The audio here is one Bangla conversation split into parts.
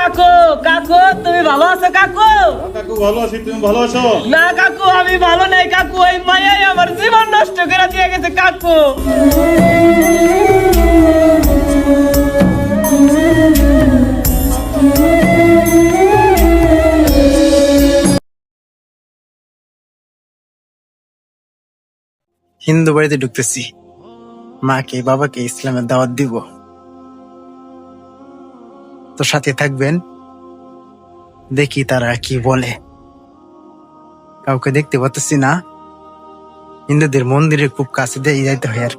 কাকু কাকু তুমি ভালো আছো কাকু? কাকু ভালো আছি, তুমি ভালো আছো? না কাকু আমি ভালো নাই কাকু, ওই মায়াই আমার জীবন নষ্ট করে দিয়ে গেছে কাকু। হিন্দু বাড়িতে ঢুকতেছি, মাকে বাবাকে ইসলামের দাওয়াত দিব। তো সাথে থাকবেন, দেখি তারা কি বলে। কাউকে দেখতে পাচ্ছি না, হিন্দুদের মন্দিরের খুব কাছে দিয়ে যাইতে হয়। আর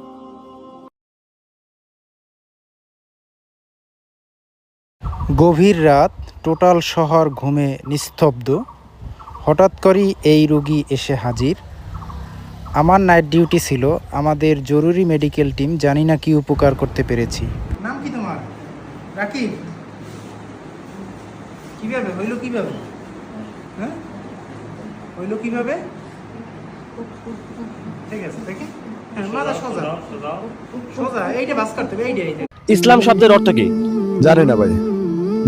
গভীর রাত, টোটাল শহর ঘুমে নিস্তব্ধ। হঠাৎ করেই এই রোগী এসে হাজির। আমার নাইট ডিউটি ছিল, আমাদের জরুরি মেডিকেল টিম জানি না কি উপকার করতে পেরেছি। নাম কি তোমার? রাকিব। কিভাবে হইল? কিভাবে হ্যাঁ হইল? কিভাবে? ঠিক আছে, দেখি মাথা সোজা সোজা, এইটা বাস করতে হবে। এইটা ইসলাম শব্দের অর্থ কি? জানি না ভাই,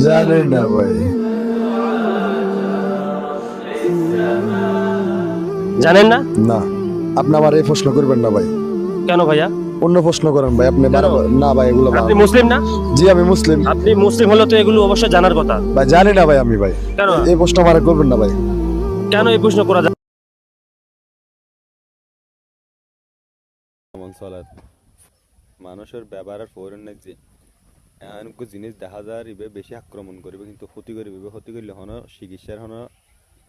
জানি না ভাই। জানেন না? না, আপনি আমার এই প্রশ্ন করবেন না ভাই। কেন ভাইয়া? অন্য প্রশ্ন করেন ভাই আপনি। না ভাই, এগুলো আপনি মুসলিম না? জি আমি মুসলিম। আপনি মুসলিম হলে তো এগুলো অবশ্যই জানার কথা। ভাই জানি না ভাই আমি। ভাই কেন এই প্রশ্ন আমার করবেন না ভাই। কেন এই প্রশ্ন করা যায়? মানুষের ব্যবহারের ফোরনে যে এমন জিনিস দেখা যায় ইবে বেশি আক্রমণ করবে, কিন্তু ক্ষতি করবে। ক্ষতি করলে হন চিকিৎসার হন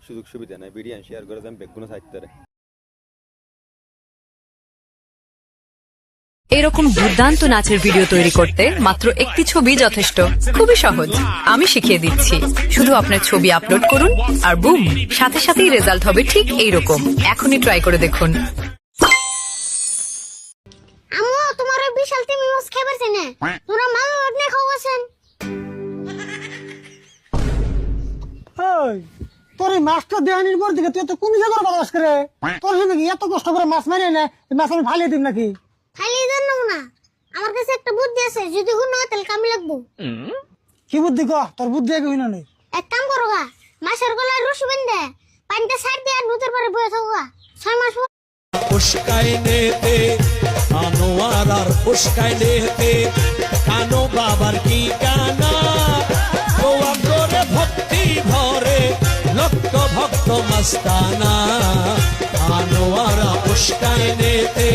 সুযোগ সুবিধা নাই। বিডিয়ান শেয়ার করে যান বেগুনো সাইতে। এরকম দুর্দান্ত নাচের ভিডিও তৈরি করতে মাত্র একটি ছবি যথেষ্ট। খুবই সহজ, আমি শিখিয়ে দিচ্ছি। শুধু আপনার ছবি আপলোড করুন আর বুম, সাথে সাথেই রেজাল্ট হবে ঠিক এইরকম। এখনই ট্রাই করে দেখুন। আমু তোমার ওই বিশাল তিমি মাছ খাইবার চাই না, তোরা মাল আপনি খাওয়াছেন। ওই তোর এই মাছটা দেওয়ানির পর দিকে তুই এত কোন জায়গায় বাস করে? তোর সঙ্গে কি এত কষ্ট করে মাছ মারিয়ে না, মাছ আমি ফালিয়ে দিন নাকি? খালি জানো না, আমার কাছে একটা বুদ্ধি আছে, যদি হুন তেল কামি লাগবো। কি বুদ্ধি কহ? তোর বুদ্ধি আগে হইনা নেই। এক কাম করো গা, মাছের গলায় রশি বেঁধে পানিতে সাইড দিয়ে নদীর পাড়ে বয়ে থাকো গা। 6 মাস উস্কাই নেতে আনোয়ার আর উস্কাই নেতে কানো বাবার কি গানা, গোয়া করে ভক্তি ভরে লক্ষ ভক্ত মস্তানা। আনোয়ার উস্কাই নেতে